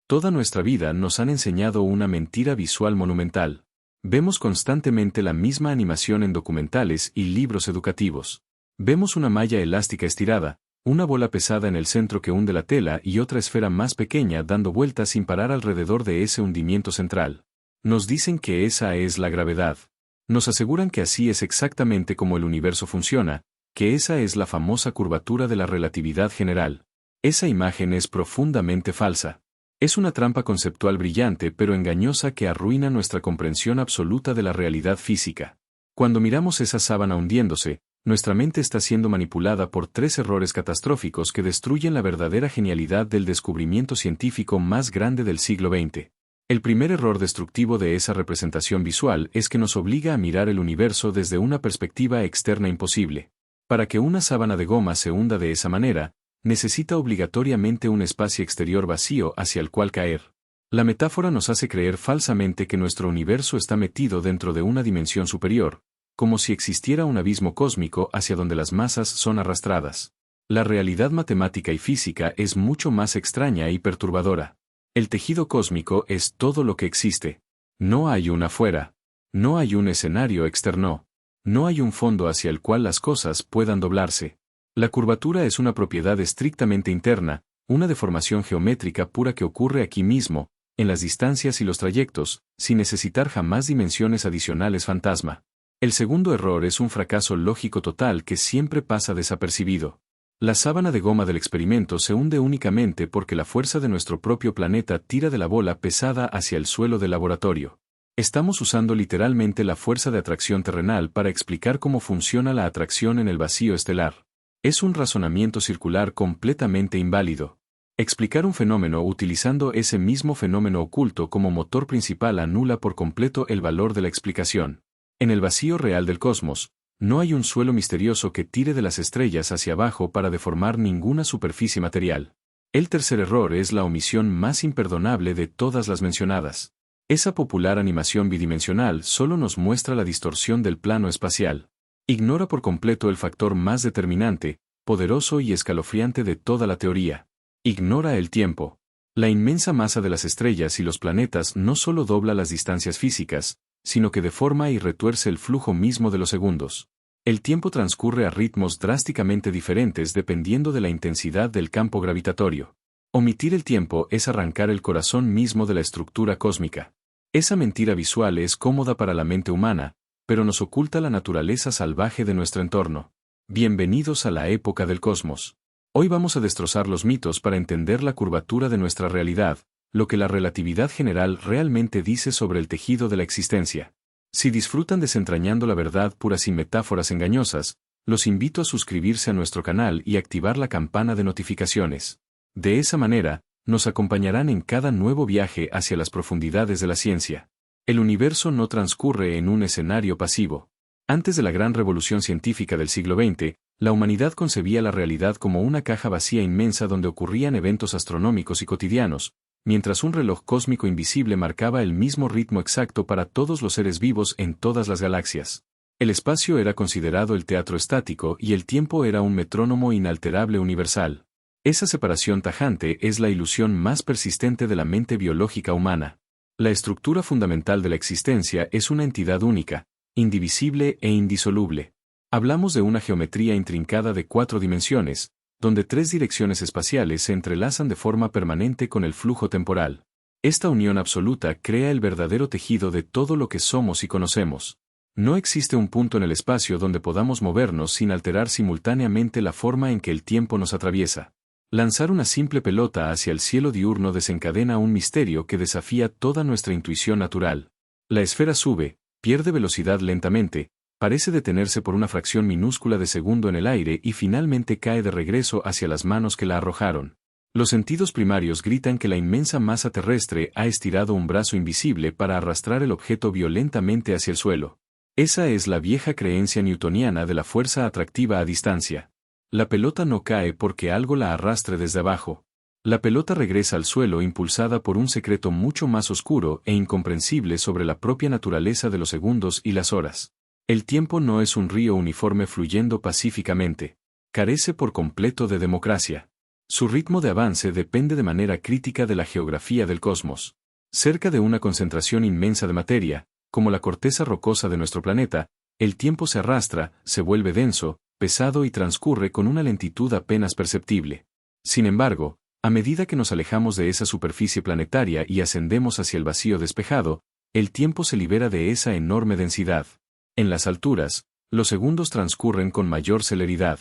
Toda nuestra vida nos han enseñado una mentira visual monumental. Vemos constantemente la misma animación en documentales y libros educativos. Vemos una malla elástica estirada, una bola pesada en el centro que hunde la tela y otra esfera más pequeña dando vueltas sin parar alrededor de ese hundimiento central. Nos dicen que esa es la gravedad. Nos aseguran que así es exactamente como el universo funciona, que esa es la famosa curvatura de la relatividad general. Esa imagen es profundamente falsa. Es una trampa conceptual brillante pero engañosa que arruina nuestra comprensión absoluta de la realidad física. Cuando miramos esa sábana hundiéndose, nuestra mente está siendo manipulada por 3 errores catastróficos que destruyen la verdadera genialidad del descubrimiento científico más grande del siglo XX. El primer error destructivo de esa representación visual es que nos obliga a mirar el universo desde una perspectiva externa imposible. Para que una sábana de goma se hunda de esa manera, necesita obligatoriamente un espacio exterior vacío hacia el cual caer. La metáfora nos hace creer falsamente que nuestro universo está metido dentro de una dimensión superior, como si existiera un abismo cósmico hacia donde las masas son arrastradas. La realidad matemática y física es mucho más extraña y perturbadora. El tejido cósmico es todo lo que existe. No hay un afuera. No hay un escenario externo. No hay un fondo hacia el cual las cosas puedan doblarse. La curvatura es una propiedad estrictamente interna, una deformación geométrica pura que ocurre aquí mismo, en las distancias y los trayectos, sin necesitar jamás dimensiones adicionales fantasma. El segundo error es un fracaso lógico total que siempre pasa desapercibido. La sábana de goma del experimento se hunde únicamente porque la fuerza de nuestro propio planeta tira de la bola pesada hacia el suelo del laboratorio. Estamos usando literalmente la fuerza de atracción terrenal para explicar cómo funciona la atracción en el vacío estelar. Es un razonamiento circular completamente inválido. Explicar un fenómeno utilizando ese mismo fenómeno oculto como motor principal anula por completo el valor de la explicación. En el vacío real del cosmos, no hay un suelo misterioso que tire de las estrellas hacia abajo para deformar ninguna superficie material. El tercer error es la omisión más imperdonable de todas las mencionadas. Esa popular animación bidimensional solo nos muestra la distorsión del plano espacial. Ignora por completo el factor más determinante, poderoso y escalofriante de toda la teoría. Ignora el tiempo. La inmensa masa de las estrellas y los planetas no solo dobla las distancias físicas, sino que deforma y retuerce el flujo mismo de los segundos. El tiempo transcurre a ritmos drásticamente diferentes dependiendo de la intensidad del campo gravitatorio. Omitir el tiempo es arrancar el corazón mismo de la estructura cósmica. Esa mentira visual es cómoda para la mente humana, pero nos oculta la naturaleza salvaje de nuestro entorno. Bienvenidos a la época del cosmos. Hoy vamos a destrozar los mitos para entender la curvatura de nuestra realidad, lo que la relatividad general realmente dice sobre el tejido de la existencia. Si disfrutan desentrañando la verdad pura sin metáforas engañosas, los invito a suscribirse a nuestro canal y activar la campana de notificaciones. De esa manera, nos acompañarán en cada nuevo viaje hacia las profundidades de la ciencia. El universo no transcurre en un escenario pasivo. Antes de la gran revolución científica del siglo XX, la humanidad concebía la realidad como una caja vacía inmensa donde ocurrían eventos astronómicos y cotidianos, mientras un reloj cósmico invisible marcaba el mismo ritmo exacto para todos los seres vivos en todas las galaxias. El espacio era considerado el teatro estático y el tiempo era un metrónomo inalterable universal. Esa separación tajante es la ilusión más persistente de la mente biológica humana. La estructura fundamental de la existencia es una entidad única, indivisible e indisoluble. Hablamos de una geometría intrincada de 4 dimensiones, donde 3 direcciones espaciales se entrelazan de forma permanente con el flujo temporal. Esta unión absoluta crea el verdadero tejido de todo lo que somos y conocemos. No existe un punto en el espacio donde podamos movernos sin alterar simultáneamente la forma en que el tiempo nos atraviesa. Lanzar una simple pelota hacia el cielo diurno desencadena un misterio que desafía toda nuestra intuición natural. La esfera sube, pierde velocidad lentamente, parece detenerse por una fracción minúscula de segundo en el aire y finalmente cae de regreso hacia las manos que la arrojaron. Los sentidos primarios gritan que la inmensa masa terrestre ha estirado un brazo invisible para arrastrar el objeto violentamente hacia el suelo. Esa es la vieja creencia newtoniana de la fuerza atractiva a distancia. La pelota no cae porque algo la arrastre desde abajo. La pelota regresa al suelo impulsada por un secreto mucho más oscuro e incomprensible sobre la propia naturaleza de los segundos y las horas. El tiempo no es un río uniforme fluyendo pacíficamente. Carece por completo de democracia. Su ritmo de avance depende de manera crítica de la geografía del cosmos. Cerca de una concentración inmensa de materia, como la corteza rocosa de nuestro planeta, el tiempo se arrastra, se vuelve denso, pesado y transcurre con una lentitud apenas perceptible. Sin embargo, a medida que nos alejamos de esa superficie planetaria y ascendemos hacia el vacío despejado, el tiempo se libera de esa enorme densidad. En las alturas, los segundos transcurren con mayor celeridad.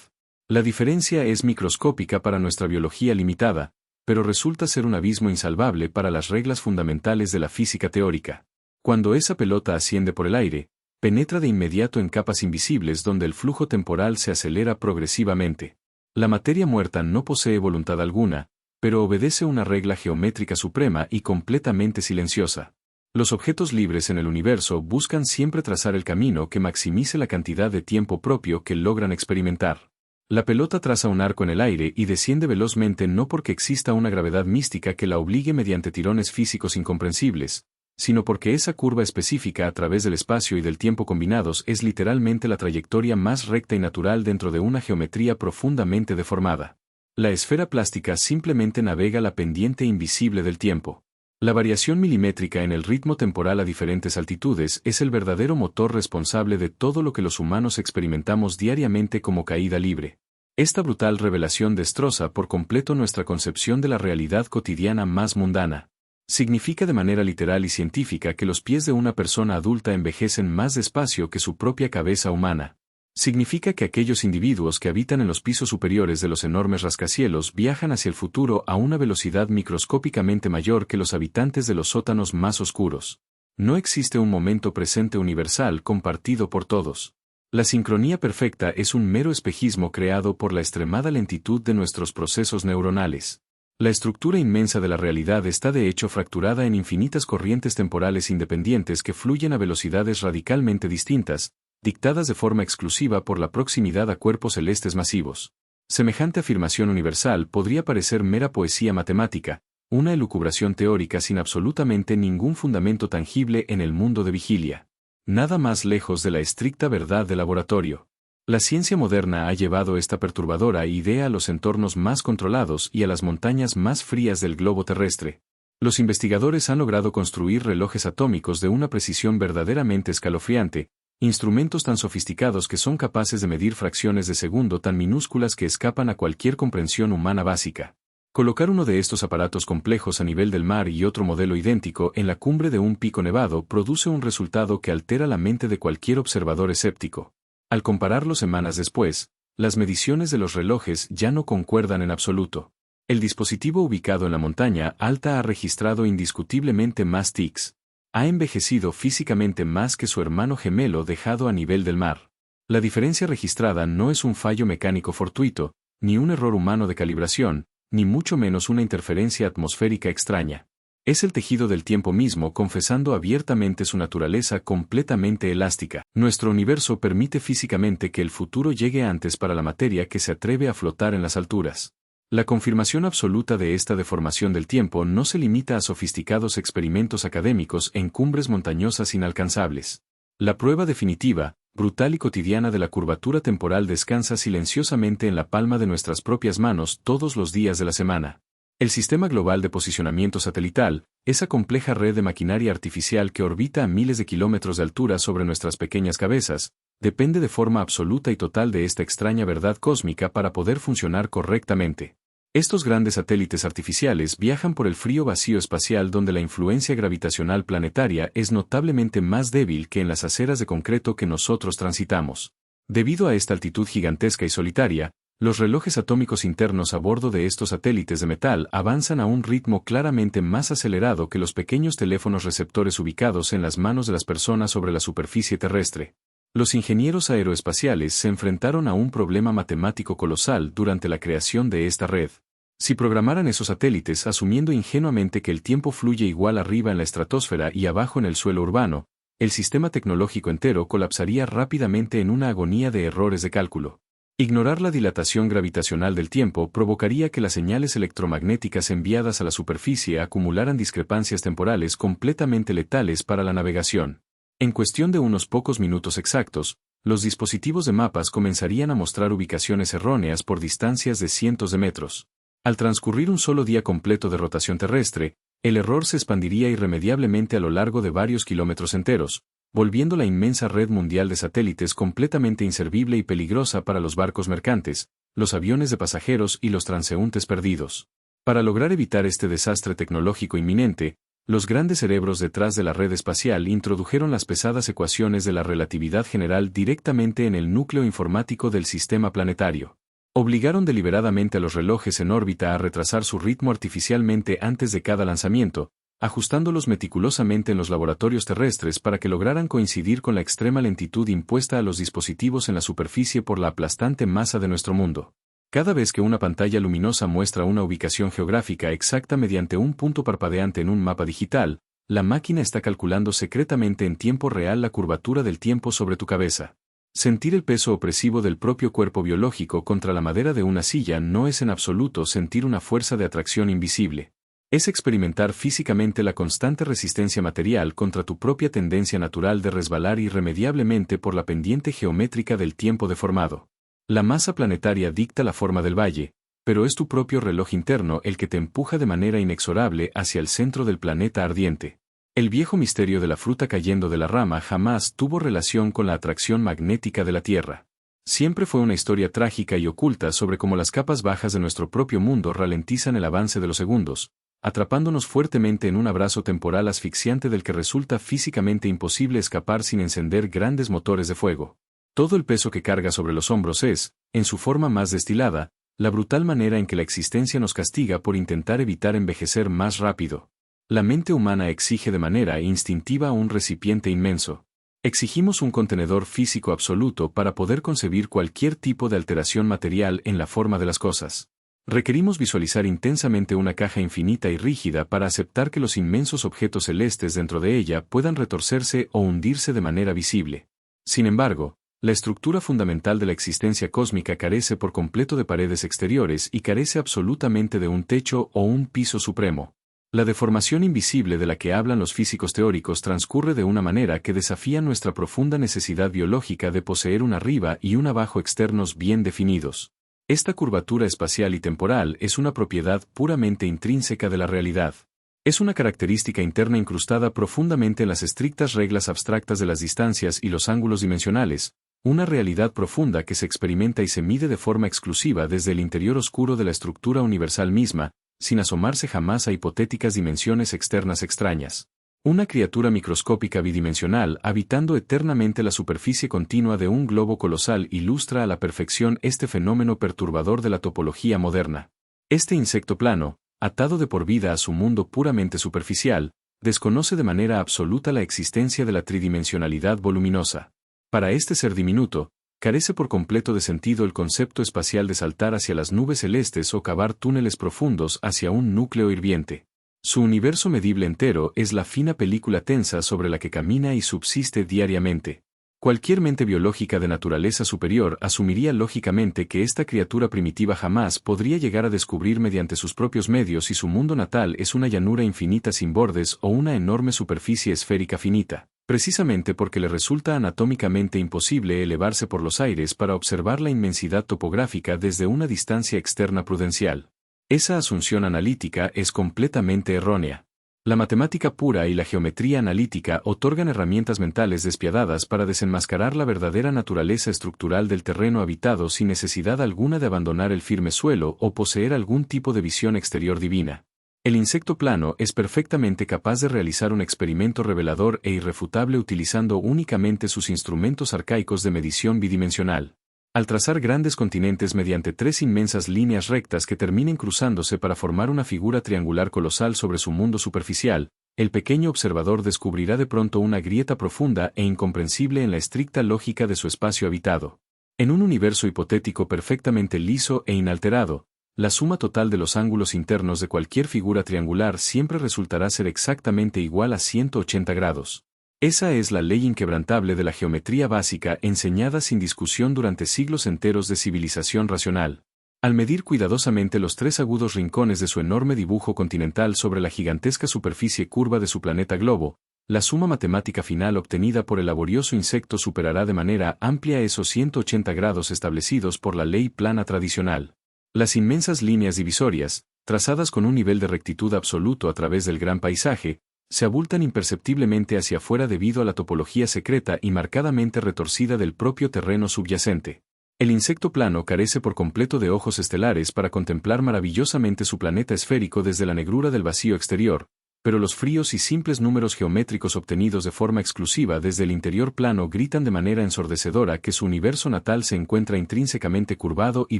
La diferencia es microscópica para nuestra biología limitada, pero resulta ser un abismo insalvable para las reglas fundamentales de la física teórica. Cuando esa pelota asciende por el aire, penetra de inmediato en capas invisibles donde el flujo temporal se acelera progresivamente. La materia muerta no posee voluntad alguna, pero obedece una regla geométrica suprema y completamente silenciosa. Los objetos libres en el universo buscan siempre trazar el camino que maximice la cantidad de tiempo propio que logran experimentar. La pelota traza un arco en el aire y desciende velozmente no porque exista una gravedad mística que la obligue mediante tirones físicos incomprensibles, sino porque esa curva específica a través del espacio y del tiempo combinados es literalmente la trayectoria más recta y natural dentro de una geometría profundamente deformada. La esfera plástica simplemente navega la pendiente invisible del tiempo. La variación milimétrica en el ritmo temporal a diferentes altitudes es el verdadero motor responsable de todo lo que los humanos experimentamos diariamente como caída libre. Esta brutal revelación destroza por completo nuestra concepción de la realidad cotidiana más mundana. Significa de manera literal y científica que los pies de una persona adulta envejecen más despacio que su propia cabeza humana. Significa que aquellos individuos que habitan en los pisos superiores de los enormes rascacielos viajan hacia el futuro a una velocidad microscópicamente mayor que los habitantes de los sótanos más oscuros. No existe un momento presente universal compartido por todos. La sincronía perfecta es un mero espejismo creado por la extremada lentitud de nuestros procesos neuronales. La estructura inmensa de la realidad está de hecho fracturada en infinitas corrientes temporales independientes que fluyen a velocidades radicalmente distintas, dictadas de forma exclusiva por la proximidad a cuerpos celestes masivos. Semejante afirmación universal podría parecer mera poesía matemática, una elucubración teórica sin absolutamente ningún fundamento tangible en el mundo de vigilia. Nada más lejos de la estricta verdad de laboratorio. La ciencia moderna ha llevado esta perturbadora idea a los entornos más controlados y a las montañas más frías del globo terrestre. Los investigadores han logrado construir relojes atómicos de una precisión verdaderamente escalofriante, instrumentos tan sofisticados que son capaces de medir fracciones de segundo tan minúsculas que escapan a cualquier comprensión humana básica. Colocar uno de estos aparatos complejos a nivel del mar y otro modelo idéntico en la cumbre de un pico nevado produce un resultado que altera la mente de cualquier observador escéptico. Al compararlo semanas después, las mediciones de los relojes ya no concuerdan en absoluto. El dispositivo ubicado en la montaña alta ha registrado indiscutiblemente más tics. Ha envejecido físicamente más que su hermano gemelo dejado a nivel del mar. La diferencia registrada no es un fallo mecánico fortuito, ni un error humano de calibración, ni mucho menos una interferencia atmosférica extraña. Es el tejido del tiempo mismo confesando abiertamente su naturaleza completamente elástica. Nuestro universo permite físicamente que el futuro llegue antes para la materia que se atreve a flotar en las alturas. La confirmación absoluta de esta deformación del tiempo no se limita a sofisticados experimentos académicos en cumbres montañosas inalcanzables. La prueba definitiva, brutal y cotidiana de la curvatura temporal descansa silenciosamente en la palma de nuestras propias manos todos los días de la semana. El sistema global de posicionamiento satelital, esa compleja red de maquinaria artificial que orbita a miles de kilómetros de altura sobre nuestras pequeñas cabezas, depende de forma absoluta y total de esta extraña verdad cósmica para poder funcionar correctamente. Estos grandes satélites artificiales viajan por el frío vacío espacial donde la influencia gravitacional planetaria es notablemente más débil que en las aceras de concreto que nosotros transitamos. Debido a esta altitud gigantesca y solitaria, los relojes atómicos internos a bordo de estos satélites de metal avanzan a un ritmo claramente más acelerado que los pequeños teléfonos receptores ubicados en las manos de las personas sobre la superficie terrestre. Los ingenieros aeroespaciales se enfrentaron a un problema matemático colosal durante la creación de esta red. Si programaran esos satélites asumiendo ingenuamente que el tiempo fluye igual arriba en la estratosfera y abajo en el suelo urbano, el sistema tecnológico entero colapsaría rápidamente en una agonía de errores de cálculo. Ignorar la dilatación gravitacional del tiempo provocaría que las señales electromagnéticas enviadas a la superficie acumularan discrepancias temporales completamente letales para la navegación. En cuestión de unos pocos minutos exactos, los dispositivos de mapas comenzarían a mostrar ubicaciones erróneas por distancias de cientos de metros. Al transcurrir un solo día completo de rotación terrestre, el error se expandiría irremediablemente a lo largo de varios kilómetros enteros, volviendo la inmensa red mundial de satélites completamente inservible y peligrosa para los barcos mercantes, los aviones de pasajeros y los transeúntes perdidos. Para lograr evitar este desastre tecnológico inminente, los grandes cerebros detrás de la red espacial introdujeron las pesadas ecuaciones de la relatividad general directamente en el núcleo informático del sistema planetario. Obligaron deliberadamente a los relojes en órbita a retrasar su ritmo artificialmente antes de cada lanzamiento, ajustándolos meticulosamente en los laboratorios terrestres para que lograran coincidir con la extrema lentitud impuesta a los dispositivos en la superficie por la aplastante masa de nuestro mundo. Cada vez que una pantalla luminosa muestra una ubicación geográfica exacta mediante un punto parpadeante en un mapa digital, la máquina está calculando secretamente en tiempo real la curvatura del tiempo sobre tu cabeza. Sentir el peso opresivo del propio cuerpo biológico contra la madera de una silla no es en absoluto sentir una fuerza de atracción invisible. Es experimentar físicamente la constante resistencia material contra tu propia tendencia natural de resbalar irremediablemente por la pendiente geométrica del tiempo deformado. La masa planetaria dicta la forma del valle, pero es tu propio reloj interno el que te empuja de manera inexorable hacia el centro del planeta ardiente. El viejo misterio de la fruta cayendo de la rama jamás tuvo relación con la atracción magnética de la Tierra. Siempre fue una historia trágica y oculta sobre cómo las capas bajas de nuestro propio mundo ralentizan el avance de los segundos, atrapándonos fuertemente en un abrazo temporal asfixiante del que resulta físicamente imposible escapar sin encender grandes motores de fuego. Todo el peso que carga sobre los hombros es, en su forma más destilada, la brutal manera en que la existencia nos castiga por intentar evitar envejecer más rápido. La mente humana exige de manera instintiva un recipiente inmenso. Exigimos un contenedor físico absoluto para poder concebir cualquier tipo de alteración material en la forma de las cosas. Requerimos visualizar intensamente una caja infinita y rígida para aceptar que los inmensos objetos celestes dentro de ella puedan retorcerse o hundirse de manera visible. Sin embargo, la estructura fundamental de la existencia cósmica carece por completo de paredes exteriores y carece absolutamente de un techo o un piso supremo. La deformación invisible de la que hablan los físicos teóricos transcurre de una manera que desafía nuestra profunda necesidad biológica de poseer un arriba y un abajo externos bien definidos. Esta curvatura espacial y temporal es una propiedad puramente intrínseca de la realidad. Es una característica interna incrustada profundamente en las estrictas reglas abstractas de las distancias y los ángulos dimensionales, una realidad profunda que se experimenta y se mide de forma exclusiva desde el interior oscuro de la estructura universal misma, sin asomarse jamás a hipotéticas dimensiones externas extrañas. Una criatura microscópica bidimensional habitando eternamente la superficie continua de un globo colosal ilustra a la perfección este fenómeno perturbador de la topología moderna. Este insecto plano, atado de por vida a su mundo puramente superficial, desconoce de manera absoluta la existencia de la tridimensionalidad voluminosa. Para este ser diminuto, carece por completo de sentido el concepto espacial de saltar hacia las nubes celestes o cavar túneles profundos hacia un núcleo hirviente. Su universo medible entero es la fina película tensa sobre la que camina y subsiste diariamente. Cualquier mente biológica de naturaleza superior asumiría lógicamente que esta criatura primitiva jamás podría llegar a descubrir mediante sus propios medios si su mundo natal es una llanura infinita sin bordes o una enorme superficie esférica finita, precisamente porque le resulta anatómicamente imposible elevarse por los aires para observar la inmensidad topográfica desde una distancia externa prudencial. Esa asunción analítica es completamente errónea. La matemática pura y la geometría analítica otorgan herramientas mentales despiadadas para desenmascarar la verdadera naturaleza estructural del terreno habitado sin necesidad alguna de abandonar el firme suelo o poseer algún tipo de visión exterior divina. El insecto plano es perfectamente capaz de realizar un experimento revelador e irrefutable utilizando únicamente sus instrumentos arcaicos de medición bidimensional. Al trazar grandes continentes mediante tres inmensas líneas rectas que terminen cruzándose para formar una figura triangular colosal sobre su mundo superficial, el pequeño observador descubrirá de pronto una grieta profunda e incomprensible en la estricta lógica de su espacio habitado. En un universo hipotético perfectamente liso e inalterado, la suma total de los ángulos internos de cualquier figura triangular siempre resultará ser exactamente igual a 180 grados. Esa es la ley inquebrantable de la geometría básica enseñada sin discusión durante siglos enteros de civilización racional. Al medir cuidadosamente los tres agudos rincones de su enorme dibujo continental sobre la gigantesca superficie curva de su planeta globo, la suma matemática final obtenida por el laborioso insecto superará de manera amplia esos 180 grados establecidos por la ley plana tradicional. Las inmensas líneas divisorias, trazadas con un nivel de rectitud absoluto a través del gran paisaje, se abultan imperceptiblemente hacia afuera debido a la topología secreta y marcadamente retorcida del propio terreno subyacente. El insecto plano carece por completo de ojos estelares para contemplar maravillosamente su planeta esférico desde la negrura del vacío exterior, pero los fríos y simples números geométricos obtenidos de forma exclusiva desde el interior plano gritan de manera ensordecedora que su universo natal se encuentra intrínsecamente curvado y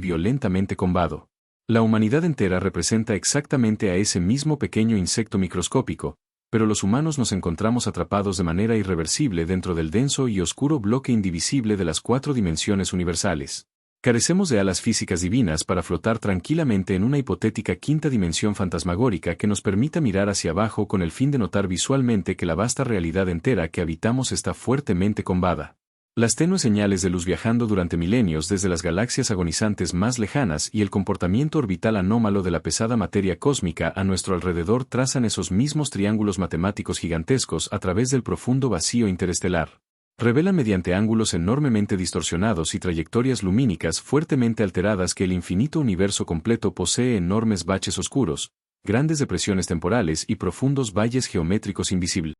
violentamente combado. La humanidad entera representa exactamente a ese mismo pequeño insecto microscópico, pero los humanos nos encontramos atrapados de manera irreversible dentro del denso y oscuro bloque indivisible de las 4 dimensiones universales. Carecemos de alas físicas divinas para flotar tranquilamente en una hipotética 5ª dimensión fantasmagórica que nos permita mirar hacia abajo con el fin de notar visualmente que la vasta realidad entera que habitamos está fuertemente combada. Las tenues señales de luz viajando durante milenios desde las galaxias agonizantes más lejanas y el comportamiento orbital anómalo de la pesada materia cósmica a nuestro alrededor trazan esos mismos triángulos matemáticos gigantescos a través del profundo vacío interestelar. Revelan mediante ángulos enormemente distorsionados y trayectorias lumínicas fuertemente alteradas que el infinito universo completo posee enormes baches oscuros, grandes depresiones temporales y profundos valles geométricos invisibles.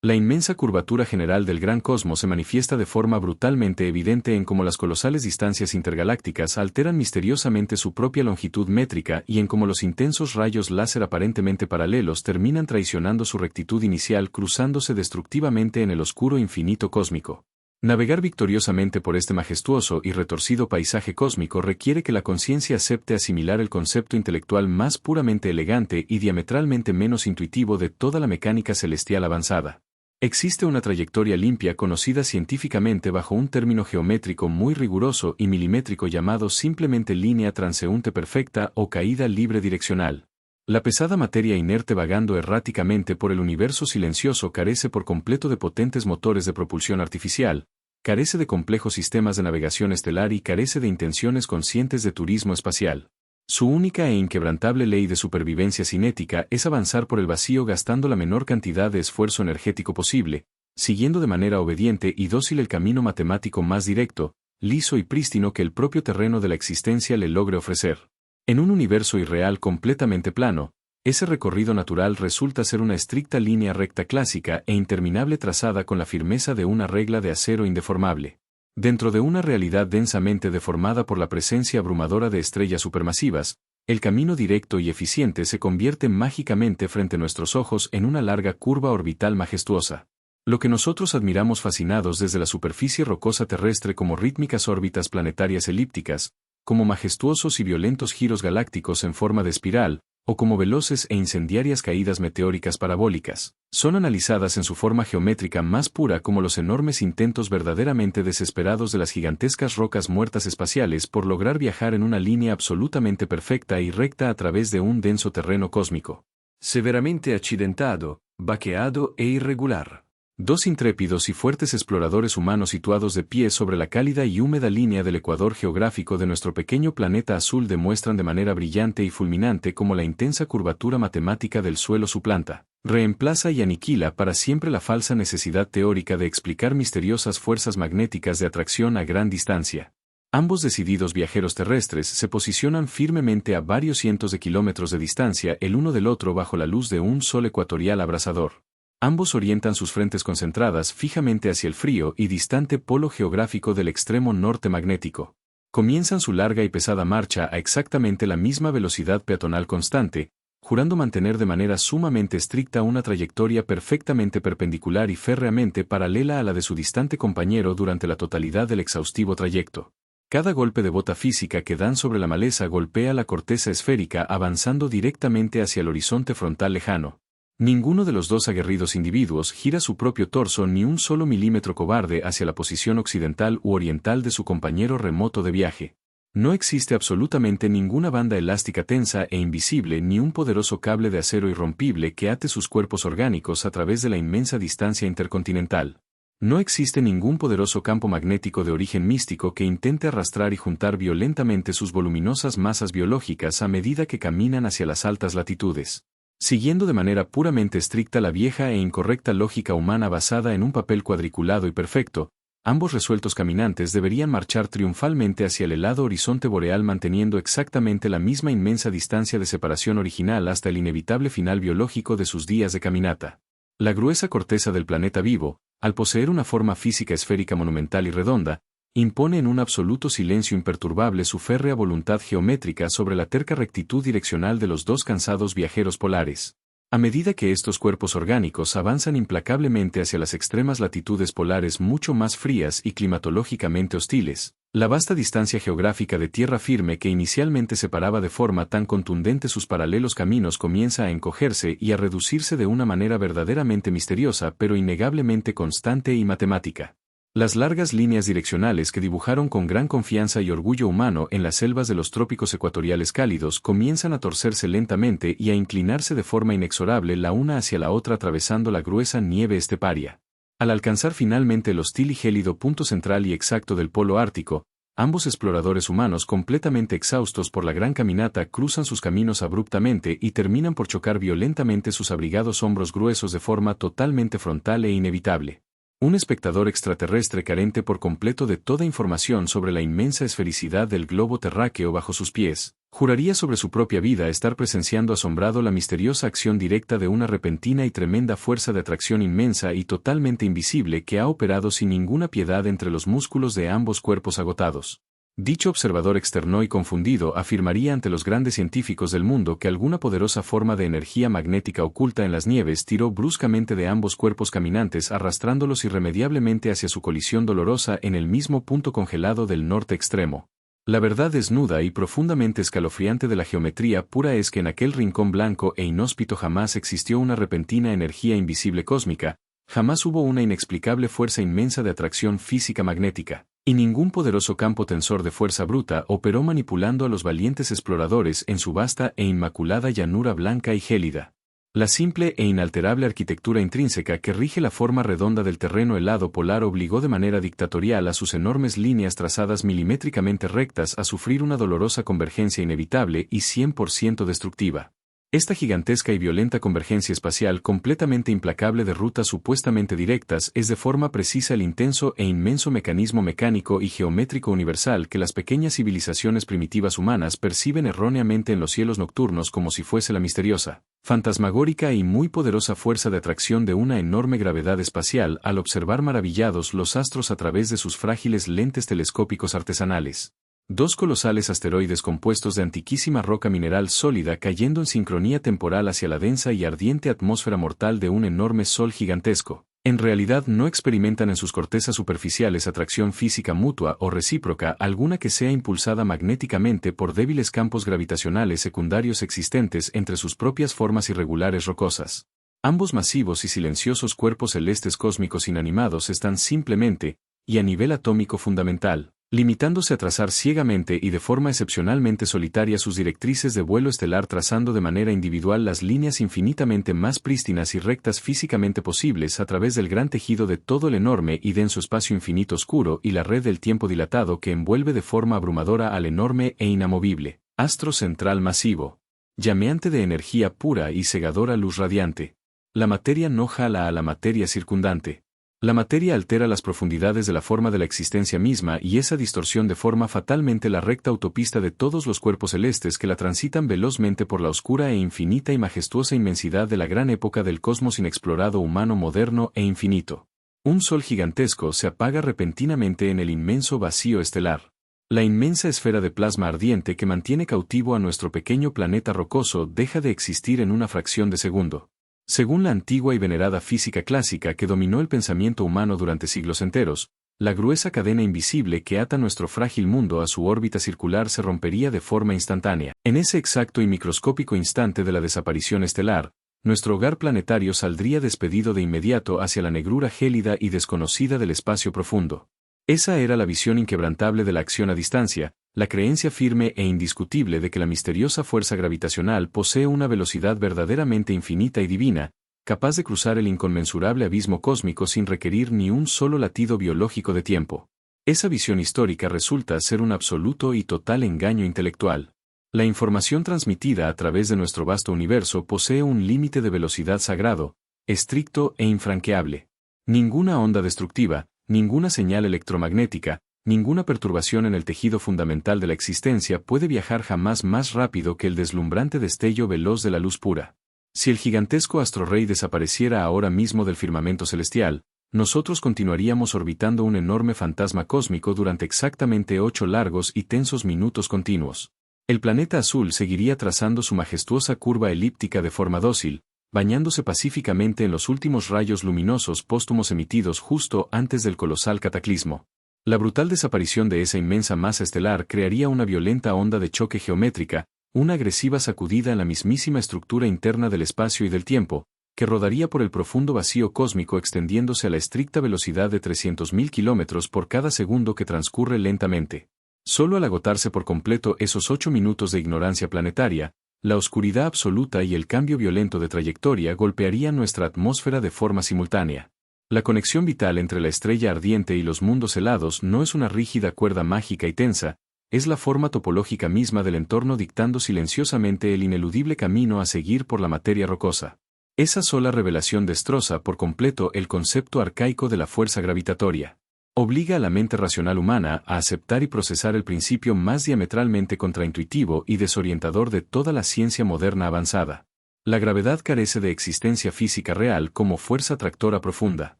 La inmensa curvatura general del gran cosmos se manifiesta de forma brutalmente evidente en cómo las colosales distancias intergalácticas alteran misteriosamente su propia longitud métrica y en cómo los intensos rayos láser aparentemente paralelos terminan traicionando su rectitud inicial cruzándose destructivamente en el oscuro infinito cósmico. Navegar victoriosamente por este majestuoso y retorcido paisaje cósmico requiere que la conciencia acepte asimilar el concepto intelectual más puramente elegante y diametralmente menos intuitivo de toda la mecánica celestial avanzada. Existe una trayectoria limpia conocida científicamente bajo un término geométrico muy riguroso y milimétrico llamado simplemente línea transeúnte perfecta o caída libre direccional. La pesada materia inerte vagando erráticamente por el universo silencioso carece por completo de potentes motores de propulsión artificial, carece de complejos sistemas de navegación estelar y carece de intenciones conscientes de turismo espacial. Su única e inquebrantable ley de supervivencia cinética es avanzar por el vacío gastando la menor cantidad de esfuerzo energético posible, siguiendo de manera obediente y dócil el camino matemático más directo, liso y prístino que el propio terreno de la existencia le logre ofrecer. En un universo irreal completamente plano, ese recorrido natural resulta ser una estricta línea recta clásica e interminable trazada con la firmeza de una regla de acero indeformable. Dentro de una realidad densamente deformada por la presencia abrumadora de estrellas supermasivas, el camino directo y eficiente se convierte mágicamente frente a nuestros ojos en una larga curva orbital majestuosa. Lo que nosotros admiramos fascinados desde la superficie rocosa terrestre como rítmicas órbitas planetarias elípticas, como majestuosos y violentos giros galácticos en forma de espiral, o como veloces e incendiarias caídas meteóricas parabólicas, son analizadas en su forma geométrica más pura como los enormes intentos verdaderamente desesperados de las gigantescas rocas muertas espaciales por lograr viajar en una línea absolutamente perfecta y recta a través de un denso terreno cósmico, severamente accidentado, baqueado e irregular. 2 intrépidos y fuertes exploradores humanos situados de pie sobre la cálida y húmeda línea del ecuador geográfico de nuestro pequeño planeta azul demuestran de manera brillante y fulminante cómo la intensa curvatura matemática del suelo suplanta, reemplaza y aniquila para siempre la falsa necesidad teórica de explicar misteriosas fuerzas magnéticas de atracción a gran distancia. Ambos decididos viajeros terrestres se posicionan firmemente a varios cientos de kilómetros de distancia el uno del otro bajo la luz de un sol ecuatorial abrasador. Ambos orientan sus frentes concentradas fijamente hacia el frío y distante polo geográfico del extremo norte magnético. Comienzan su larga y pesada marcha a exactamente la misma velocidad peatonal constante, jurando mantener de manera sumamente estricta una trayectoria perfectamente perpendicular y férreamente paralela a la de su distante compañero durante la totalidad del exhaustivo trayecto. Cada golpe de bota física que dan sobre la maleza golpea la corteza esférica avanzando directamente hacia el horizonte frontal lejano. Ninguno de los 2 aguerridos individuos gira su propio torso ni un solo milímetro cobarde hacia la posición occidental u oriental de su compañero remoto de viaje. No existe absolutamente ninguna banda elástica tensa e invisible ni un poderoso cable de acero irrompible que ate sus cuerpos orgánicos a través de la inmensa distancia intercontinental. No existe ningún poderoso campo magnético de origen místico que intente arrastrar y juntar violentamente sus voluminosas masas biológicas a medida que caminan hacia las altas latitudes. Siguiendo de manera puramente estricta la vieja e incorrecta lógica humana basada en un papel cuadriculado y perfecto, Ambos resueltos caminantes deberían marchar triunfalmente hacia el helado horizonte boreal manteniendo exactamente la misma inmensa distancia de separación original hasta el inevitable final biológico de sus días de caminata. La gruesa corteza del planeta vivo, al poseer una forma física esférica monumental y redonda, impone en un absoluto silencio imperturbable su férrea voluntad geométrica sobre la terca rectitud direccional de los dos cansados viajeros polares. A medida que estos cuerpos orgánicos avanzan implacablemente hacia las extremas latitudes polares mucho más frías y climatológicamente hostiles, la vasta distancia geográfica de tierra firme que inicialmente separaba de forma tan contundente sus paralelos caminos comienza a encogerse y a reducirse de una manera verdaderamente misteriosa pero innegablemente constante y matemática. Las largas líneas direccionales que dibujaron con gran confianza y orgullo humano en las selvas de los trópicos ecuatoriales cálidos comienzan a torcerse lentamente y a inclinarse de forma inexorable la una hacia la otra atravesando la gruesa nieve esteparia. Al alcanzar finalmente el hostil y gélido punto central y exacto del polo ártico, ambos exploradores humanos completamente exhaustos por la gran caminata cruzan sus caminos abruptamente y terminan por chocar violentamente sus abrigados hombros gruesos de forma totalmente frontal e inevitable. Un espectador extraterrestre carente por completo de toda información sobre la inmensa esfericidad del globo terráqueo bajo sus pies, juraría sobre su propia vida estar presenciando asombrado la misteriosa acción directa de una repentina y tremenda fuerza de atracción inmensa y totalmente invisible que ha operado sin ninguna piedad entre los músculos de ambos cuerpos agotados. Dicho observador externo y confundido afirmaría ante los grandes científicos del mundo que alguna poderosa forma de energía magnética oculta en las nieves tiró bruscamente de ambos cuerpos caminantes arrastrándolos irremediablemente hacia su colisión dolorosa en el mismo punto congelado del norte extremo. La verdad desnuda y profundamente escalofriante de la geometría pura es que en aquel rincón blanco e inhóspito jamás existió una repentina energía invisible cósmica, jamás hubo una inexplicable fuerza inmensa de atracción física magnética. Y ningún poderoso campo tensor de fuerza bruta operó manipulando a los valientes exploradores en su vasta e inmaculada llanura blanca y gélida. La simple e inalterable arquitectura intrínseca que rige la forma redonda del terreno helado polar obligó de manera dictatorial a sus enormes líneas trazadas milimétricamente rectas a sufrir una dolorosa convergencia inevitable y 100% destructiva. Esta gigantesca y violenta convergencia espacial completamente implacable de rutas supuestamente directas es de forma precisa el intenso e inmenso mecanismo mecánico y geométrico universal que las pequeñas civilizaciones primitivas humanas perciben erróneamente en los cielos nocturnos como si fuese la misteriosa, fantasmagórica y muy poderosa fuerza de atracción de una enorme gravedad espacial al observar maravillados los astros a través de sus frágiles lentes telescópicos artesanales. Dos colosales asteroides compuestos de antiquísima roca mineral sólida cayendo en sincronía temporal hacia la densa y ardiente atmósfera mortal de un enorme sol gigantesco, en realidad no experimentan en sus cortezas superficiales atracción física mutua o recíproca alguna que sea impulsada magnéticamente por débiles campos gravitacionales secundarios existentes entre sus propias formas irregulares rocosas. Ambos masivos y silenciosos cuerpos celestes cósmicos inanimados están simplemente, y a nivel atómico fundamental, limitándose a trazar ciegamente y de forma excepcionalmente solitaria sus directrices de vuelo estelar trazando de manera individual las líneas infinitamente más prístinas y rectas físicamente posibles a través del gran tejido de todo el enorme y denso espacio infinito oscuro y la red del tiempo dilatado que envuelve de forma abrumadora al enorme e inamovible astro central masivo, llameante de energía pura y cegadora luz radiante. La materia no jala a la materia circundante. La materia altera las profundidades de la forma de la existencia misma y esa distorsión deforma fatalmente la recta autopista de todos los cuerpos celestes que la transitan velozmente por la oscura e infinita y majestuosa inmensidad de la gran época del cosmos inexplorado humano moderno e infinito. Un sol gigantesco se apaga repentinamente en el inmenso vacío estelar. La inmensa esfera de plasma ardiente que mantiene cautivo a nuestro pequeño planeta rocoso deja de existir en una fracción de segundo. Según la antigua y venerada física clásica que dominó el pensamiento humano durante siglos enteros, la gruesa cadena invisible que ata nuestro frágil mundo a su órbita circular se rompería de forma instantánea. En ese exacto y microscópico instante de la desaparición estelar, nuestro hogar planetario saldría despedido de inmediato hacia la negrura gélida y desconocida del espacio profundo. Esa era la visión inquebrantable de la acción a distancia, la creencia firme e indiscutible de que la misteriosa fuerza gravitacional posee una velocidad verdaderamente infinita y divina, capaz de cruzar el inconmensurable abismo cósmico sin requerir ni un solo latido biológico de tiempo. Esa visión histórica resulta ser un absoluto y total engaño intelectual. La información transmitida a través de nuestro vasto universo posee un límite de velocidad sagrado, estricto e infranqueable. Ninguna onda destructiva, ninguna señal electromagnética, ninguna perturbación en el tejido fundamental de la existencia puede viajar jamás más rápido que el deslumbrante destello veloz de la luz pura. Si el gigantesco astrorrey desapareciera ahora mismo del firmamento celestial, nosotros continuaríamos orbitando un enorme fantasma cósmico durante exactamente 8 largos y tensos minutos continuos. El planeta azul seguiría trazando su majestuosa curva elíptica de forma dócil, bañándose pacíficamente en los últimos rayos luminosos póstumos emitidos justo antes del colosal cataclismo. La brutal desaparición de esa inmensa masa estelar crearía una violenta onda de choque geométrica, una agresiva sacudida en la mismísima estructura interna del espacio y del tiempo, que rodaría por el profundo vacío cósmico extendiéndose a la estricta velocidad de 300.000 kilómetros por cada segundo que transcurre lentamente. Solo al agotarse por completo esos 8 minutos de ignorancia planetaria, la oscuridad absoluta y el cambio violento de trayectoria golpearían nuestra atmósfera de forma simultánea. La conexión vital entre la estrella ardiente y los mundos helados no es una rígida cuerda mágica y tensa, es la forma topológica misma del entorno dictando silenciosamente el ineludible camino a seguir por la materia rocosa. Esa sola revelación destroza por completo el concepto arcaico de la fuerza gravitatoria. Obliga a la mente racional humana a aceptar y procesar el principio más diametralmente contraintuitivo y desorientador de toda la ciencia moderna avanzada. La gravedad carece de existencia física real como fuerza atractora profunda.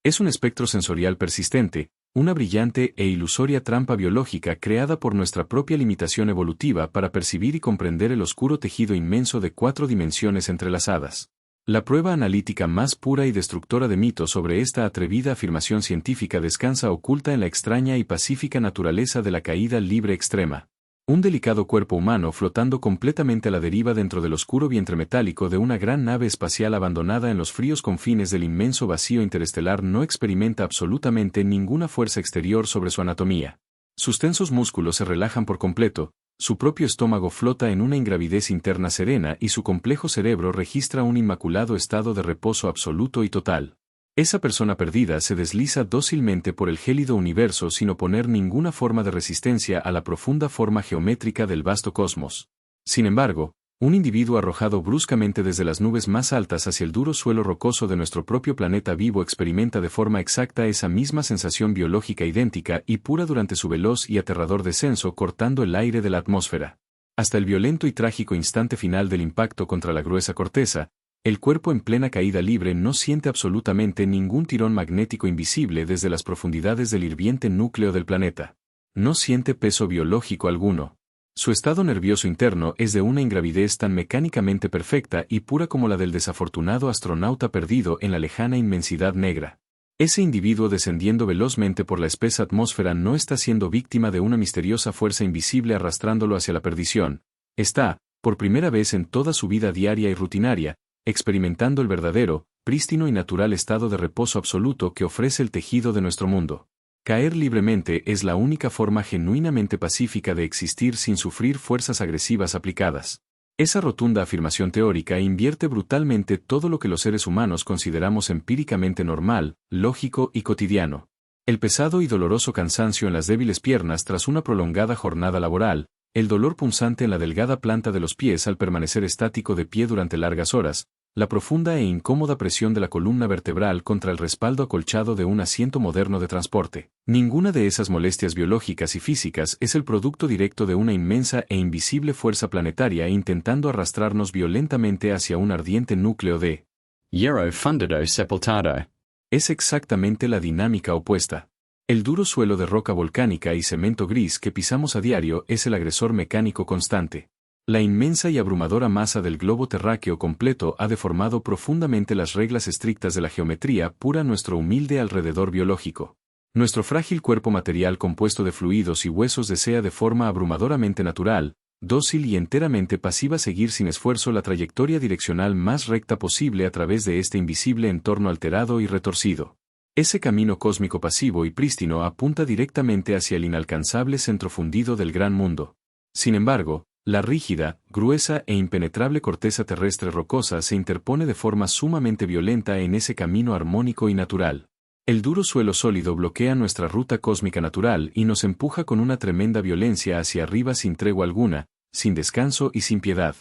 Es un espectro sensorial persistente, una brillante e ilusoria trampa biológica creada por nuestra propia limitación evolutiva para percibir y comprender el oscuro tejido inmenso de 4 dimensiones entrelazadas. La prueba analítica más pura y destructora de mitos sobre esta atrevida afirmación científica descansa oculta en la extraña y pacífica naturaleza de la caída libre extrema. Un delicado cuerpo humano flotando completamente a la deriva dentro del oscuro vientre metálico de una gran nave espacial abandonada en los fríos confines del inmenso vacío interestelar no experimenta absolutamente ninguna fuerza exterior sobre su anatomía. Sus tensos músculos se relajan por completo, su propio estómago flota en una ingravidez interna serena y su complejo cerebro registra un inmaculado estado de reposo absoluto y total. Esa persona perdida se desliza dócilmente por el gélido universo sin oponer ninguna forma de resistencia a la profunda forma geométrica del vasto cosmos. Sin embargo, un individuo arrojado bruscamente desde las nubes más altas hacia el duro suelo rocoso de nuestro propio planeta vivo experimenta de forma exacta esa misma sensación biológica idéntica y pura durante su veloz y aterrador descenso cortando el aire de la atmósfera. Hasta el violento y trágico instante final del impacto contra la gruesa corteza, el cuerpo en plena caída libre no siente absolutamente ningún tirón magnético invisible desde las profundidades del hirviente núcleo del planeta. No siente peso biológico alguno. Su estado nervioso interno es de una ingravidez tan mecánicamente perfecta y pura como la del desafortunado astronauta perdido en la lejana inmensidad negra. Ese individuo descendiendo velozmente por la espesa atmósfera no está siendo víctima de una misteriosa fuerza invisible arrastrándolo hacia la perdición. Está, por primera vez en toda su vida diaria y rutinaria, experimentando el verdadero, prístino y natural estado de reposo absoluto que ofrece el tejido de nuestro mundo. Caer libremente es la única forma genuinamente pacífica de existir sin sufrir fuerzas agresivas aplicadas. Esa rotunda afirmación teórica invierte brutalmente todo lo que los seres humanos consideramos empíricamente normal, lógico y cotidiano. El pesado y doloroso cansancio en las débiles piernas tras una prolongada jornada laboral, el dolor punzante en la delgada planta de los pies al permanecer estático de pie durante largas horas, la profunda e incómoda presión de la columna vertebral contra el respaldo acolchado de un asiento moderno de transporte. Ninguna de esas molestias biológicas y físicas es el producto directo de una inmensa e invisible fuerza planetaria intentando arrastrarnos violentamente hacia un ardiente núcleo de hierro fundido sepultado. Es exactamente la dinámica opuesta. El duro suelo de roca volcánica y cemento gris que pisamos a diario es el agresor mecánico constante. La inmensa y abrumadora masa del globo terráqueo completo ha deformado profundamente las reglas estrictas de la geometría pura a nuestro humilde alrededor biológico. Nuestro frágil cuerpo material compuesto de fluidos y huesos desea de forma abrumadoramente natural, dócil y enteramente pasiva seguir sin esfuerzo la trayectoria direccional más recta posible a través de este invisible entorno alterado y retorcido. Ese camino cósmico pasivo y prístino apunta directamente hacia el inalcanzable centro fundido del gran mundo. Sin embargo, la rígida, gruesa e impenetrable corteza terrestre rocosa se interpone de forma sumamente violenta en ese camino armónico y natural. El duro suelo sólido bloquea nuestra ruta cósmica natural y nos empuja con una tremenda violencia hacia arriba sin tregua alguna, sin descanso y sin piedad.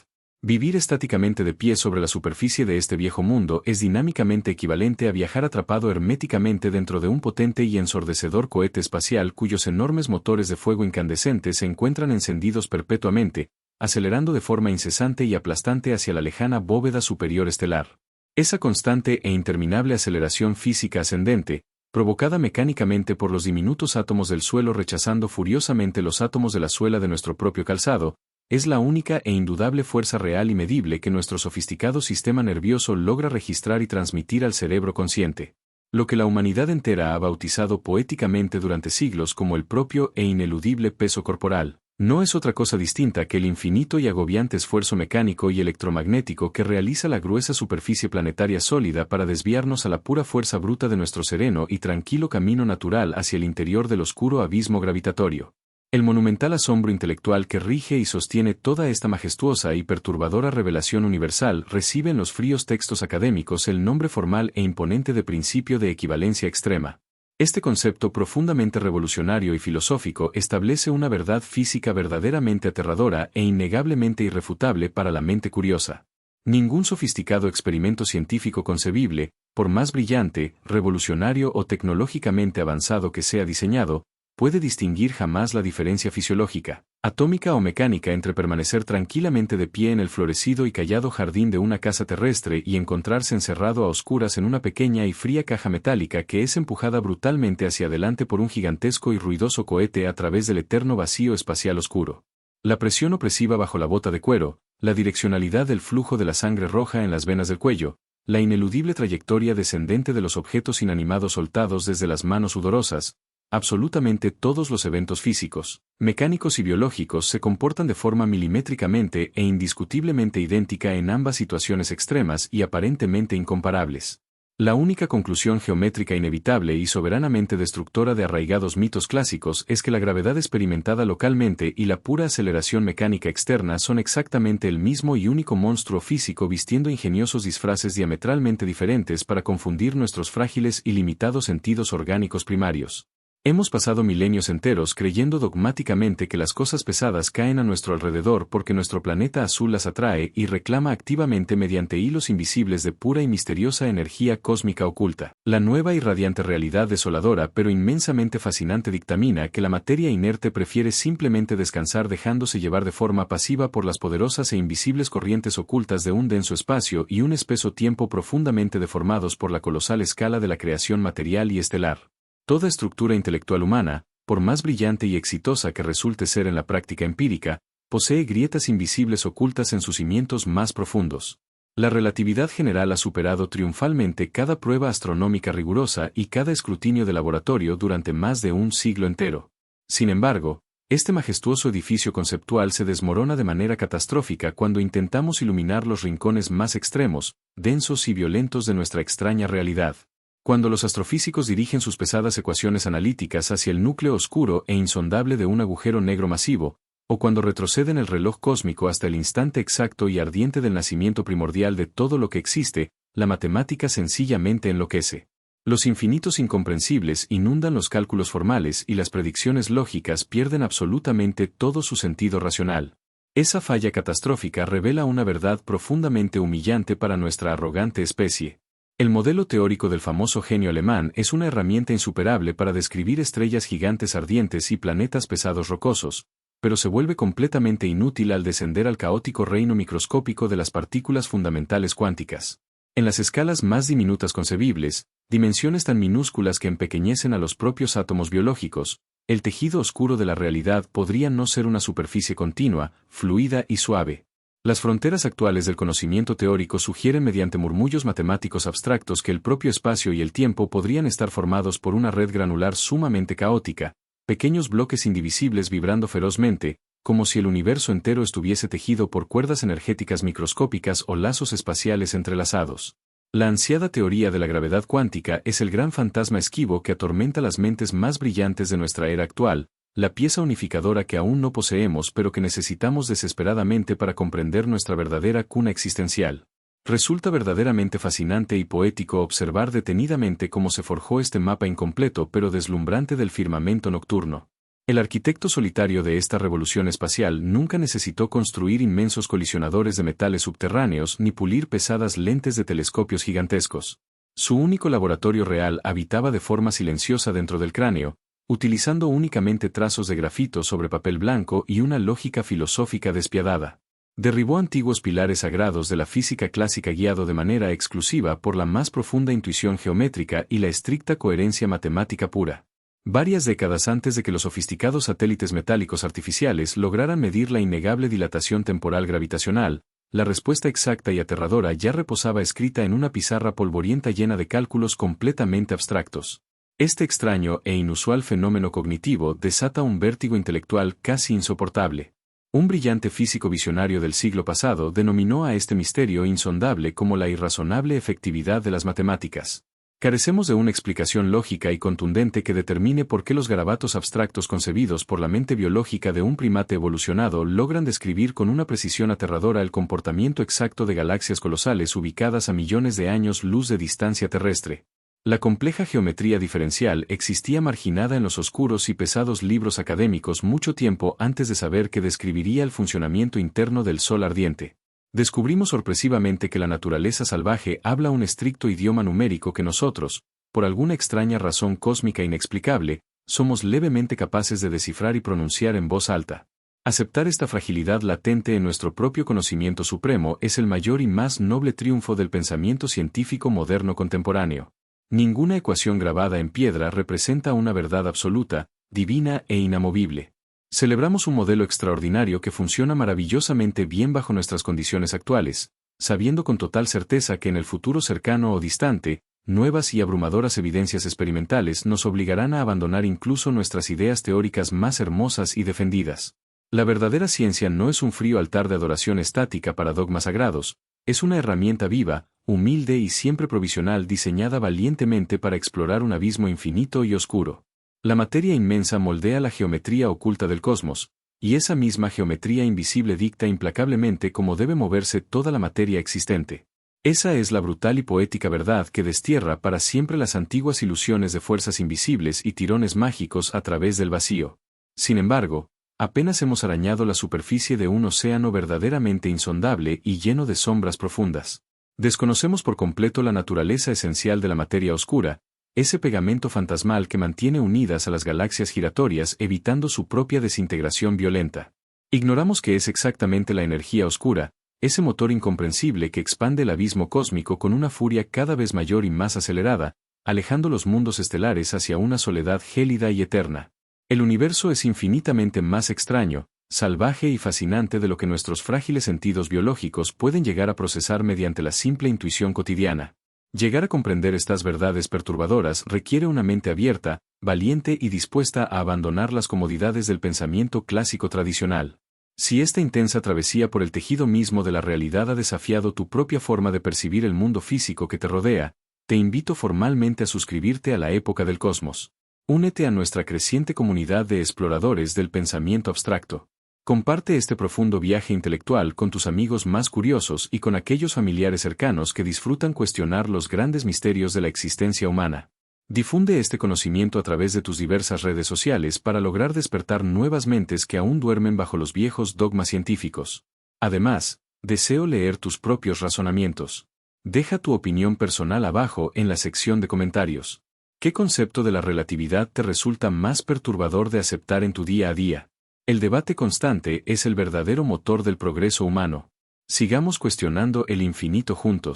Vivir estáticamente de pie sobre la superficie de este viejo mundo es dinámicamente equivalente a viajar atrapado herméticamente dentro de un potente y ensordecedor cohete espacial cuyos enormes motores de fuego incandescente se encuentran encendidos perpetuamente, acelerando de forma incesante y aplastante hacia la lejana bóveda superior estelar. Esa constante e interminable aceleración física ascendente, provocada mecánicamente por los diminutos átomos del suelo rechazando furiosamente los átomos de la suela de nuestro propio calzado, es la única e indudable fuerza real y medible que nuestro sofisticado sistema nervioso logra registrar y transmitir al cerebro consciente. Lo que la humanidad entera ha bautizado poéticamente durante siglos como el propio e ineludible peso corporal, no es otra cosa distinta que el infinito y agobiante esfuerzo mecánico y electromagnético que realiza la gruesa superficie planetaria sólida para desviarnos a la pura fuerza bruta de nuestro sereno y tranquilo camino natural hacia el interior del oscuro abismo gravitatorio. El monumental asombro intelectual que rige y sostiene toda esta majestuosa y perturbadora revelación universal recibe en los fríos textos académicos el nombre formal e imponente de principio de equivalencia extrema. Este concepto profundamente revolucionario y filosófico establece una verdad física verdaderamente aterradora e innegablemente irrefutable para la mente curiosa. Ningún sofisticado experimento científico concebible, por más brillante, revolucionario o tecnológicamente avanzado que sea diseñado, puede distinguir jamás la diferencia fisiológica, atómica o mecánica entre permanecer tranquilamente de pie en el florecido y callado jardín de una casa terrestre y encontrarse encerrado a oscuras en una pequeña y fría caja metálica que es empujada brutalmente hacia adelante por un gigantesco y ruidoso cohete a través del eterno vacío espacial oscuro. La presión opresiva bajo la bota de cuero, la direccionalidad del flujo de la sangre roja en las venas del cuello, la ineludible trayectoria descendente de los objetos inanimados soltados desde las manos sudorosas, absolutamente todos los eventos físicos, mecánicos y biológicos se comportan de forma milimétricamente e indiscutiblemente idéntica en ambas situaciones extremas y aparentemente incomparables. La única conclusión geométrica inevitable y soberanamente destructora de arraigados mitos clásicos es que la gravedad experimentada localmente y la pura aceleración mecánica externa son exactamente el mismo y único monstruo físico vistiendo ingeniosos disfraces diametralmente diferentes para confundir nuestros frágiles y limitados sentidos orgánicos primarios. Hemos pasado milenios enteros creyendo dogmáticamente que las cosas pesadas caen a nuestro alrededor porque nuestro planeta azul las atrae y reclama activamente mediante hilos invisibles de pura y misteriosa energía cósmica oculta. La nueva y radiante realidad desoladora pero inmensamente fascinante dictamina que la materia inerte prefiere simplemente descansar dejándose llevar de forma pasiva por las poderosas e invisibles corrientes ocultas de un denso espacio y un espeso tiempo profundamente deformados por la colosal escala de la creación material y estelar. Toda estructura intelectual humana, por más brillante y exitosa que resulte ser en la práctica empírica, posee grietas invisibles ocultas en sus cimientos más profundos. La relatividad general ha superado triunfalmente cada prueba astronómica rigurosa y cada escrutinio de laboratorio durante más de un siglo entero. Sin embargo, este majestuoso edificio conceptual se desmorona de manera catastrófica cuando intentamos iluminar los rincones más extremos, densos y violentos de nuestra extraña realidad. Cuando los astrofísicos dirigen sus pesadas ecuaciones analíticas hacia el núcleo oscuro e insondable de un agujero negro masivo, o cuando retroceden el reloj cósmico hasta el instante exacto y ardiente del nacimiento primordial de todo lo que existe, la matemática sencillamente enloquece. Los infinitos incomprensibles inundan los cálculos formales y las predicciones lógicas pierden absolutamente todo su sentido racional. Esa falla catastrófica revela una verdad profundamente humillante para nuestra arrogante especie. El modelo teórico del famoso genio alemán es una herramienta insuperable para describir estrellas gigantes ardientes y planetas pesados rocosos, pero se vuelve completamente inútil al descender al caótico reino microscópico de las partículas fundamentales cuánticas. En las escalas más diminutas concebibles, dimensiones tan minúsculas que empequeñecen a los propios átomos biológicos, el tejido oscuro de la realidad podría no ser una superficie continua, fluida y suave. Las fronteras actuales del conocimiento teórico sugieren mediante murmullos matemáticos abstractos que el propio espacio y el tiempo podrían estar formados por una red granular sumamente caótica, pequeños bloques indivisibles vibrando ferozmente, como si el universo entero estuviese tejido por cuerdas energéticas microscópicas o lazos espaciales entrelazados. La ansiada teoría de la gravedad cuántica es el gran fantasma esquivo que atormenta las mentes más brillantes de nuestra era actual, la pieza unificadora que aún no poseemos pero que necesitamos desesperadamente para comprender nuestra verdadera cuna existencial. Resulta verdaderamente fascinante y poético observar detenidamente cómo se forjó este mapa incompleto pero deslumbrante del firmamento nocturno. El arquitecto solitario de esta revolución espacial nunca necesitó construir inmensos colisionadores de metales subterráneos ni pulir pesadas lentes de telescopios gigantescos. Su único laboratorio real habitaba de forma silenciosa dentro del cráneo, utilizando únicamente trazos de grafito sobre papel blanco y una lógica filosófica despiadada. Derribó antiguos pilares sagrados de la física clásica guiado de manera exclusiva por la más profunda intuición geométrica y la estricta coherencia matemática pura. Varias décadas antes de que los sofisticados satélites metálicos artificiales lograran medir la innegable dilatación temporal gravitacional, la respuesta exacta y aterradora ya reposaba escrita en una pizarra polvorienta llena de cálculos completamente abstractos. Este extraño e inusual fenómeno cognitivo desata un vértigo intelectual casi insoportable. Un brillante físico visionario del siglo pasado denominó a este misterio insondable como la irrazonable efectividad de las matemáticas. Carecemos de una explicación lógica y contundente que determine por qué los garabatos abstractos concebidos por la mente biológica de un primate evolucionado logran describir con una precisión aterradora el comportamiento exacto de galaxias colosales ubicadas a millones de años luz de distancia terrestre. La compleja geometría diferencial existía marginada en los oscuros y pesados libros académicos mucho tiempo antes de saber que describiría el funcionamiento interno del Sol ardiente. Descubrimos sorpresivamente que la naturaleza salvaje habla un estricto idioma numérico que nosotros, por alguna extraña razón cósmica inexplicable, somos levemente capaces de descifrar y pronunciar en voz alta. Aceptar esta fragilidad latente en nuestro propio conocimiento supremo es el mayor y más noble triunfo del pensamiento científico moderno contemporáneo. Ninguna ecuación grabada en piedra representa una verdad absoluta, divina e inamovible. Celebramos un modelo extraordinario que funciona maravillosamente bien bajo nuestras condiciones actuales, sabiendo con total certeza que en el futuro cercano o distante, nuevas y abrumadoras evidencias experimentales nos obligarán a abandonar incluso nuestras ideas teóricas más hermosas y defendidas. La verdadera ciencia no es un frío altar de adoración estática para dogmas sagrados, es una herramienta viva, humilde y siempre provisional diseñada valientemente para explorar un abismo infinito y oscuro. La materia inmensa moldea la geometría oculta del cosmos, y esa misma geometría invisible dicta implacablemente cómo debe moverse toda la materia existente. Esa es la brutal y poética verdad que destierra para siempre las antiguas ilusiones de fuerzas invisibles y tirones mágicos a través del vacío. Sin embargo, apenas hemos arañado la superficie de un océano verdaderamente insondable y lleno de sombras profundas. Desconocemos por completo la naturaleza esencial de la materia oscura, ese pegamento fantasmal que mantiene unidas a las galaxias giratorias evitando su propia desintegración violenta. Ignoramos qué es exactamente la energía oscura, ese motor incomprensible que expande el abismo cósmico con una furia cada vez mayor y más acelerada, alejando los mundos estelares hacia una soledad gélida y eterna. El universo es infinitamente más extraño, salvaje y fascinante de lo que nuestros frágiles sentidos biológicos pueden llegar a procesar mediante la simple intuición cotidiana. Llegar a comprender estas verdades perturbadoras requiere una mente abierta, valiente y dispuesta a abandonar las comodidades del pensamiento clásico tradicional. Si esta intensa travesía por el tejido mismo de la realidad ha desafiado tu propia forma de percibir el mundo físico que te rodea, te invito formalmente a suscribirte a la época del cosmos. Únete a nuestra creciente comunidad de exploradores del pensamiento abstracto. Comparte este profundo viaje intelectual con tus amigos más curiosos y con aquellos familiares cercanos que disfrutan cuestionar los grandes misterios de la existencia humana. Difunde este conocimiento a través de tus diversas redes sociales para lograr despertar nuevas mentes que aún duermen bajo los viejos dogmas científicos. Además, deseo leer tus propios razonamientos. Deja tu opinión personal abajo en la sección de comentarios. ¿Qué concepto de la relatividad te resulta más perturbador de aceptar en tu día a día? El debate constante es el verdadero motor del progreso humano. Sigamos cuestionando el infinito juntos.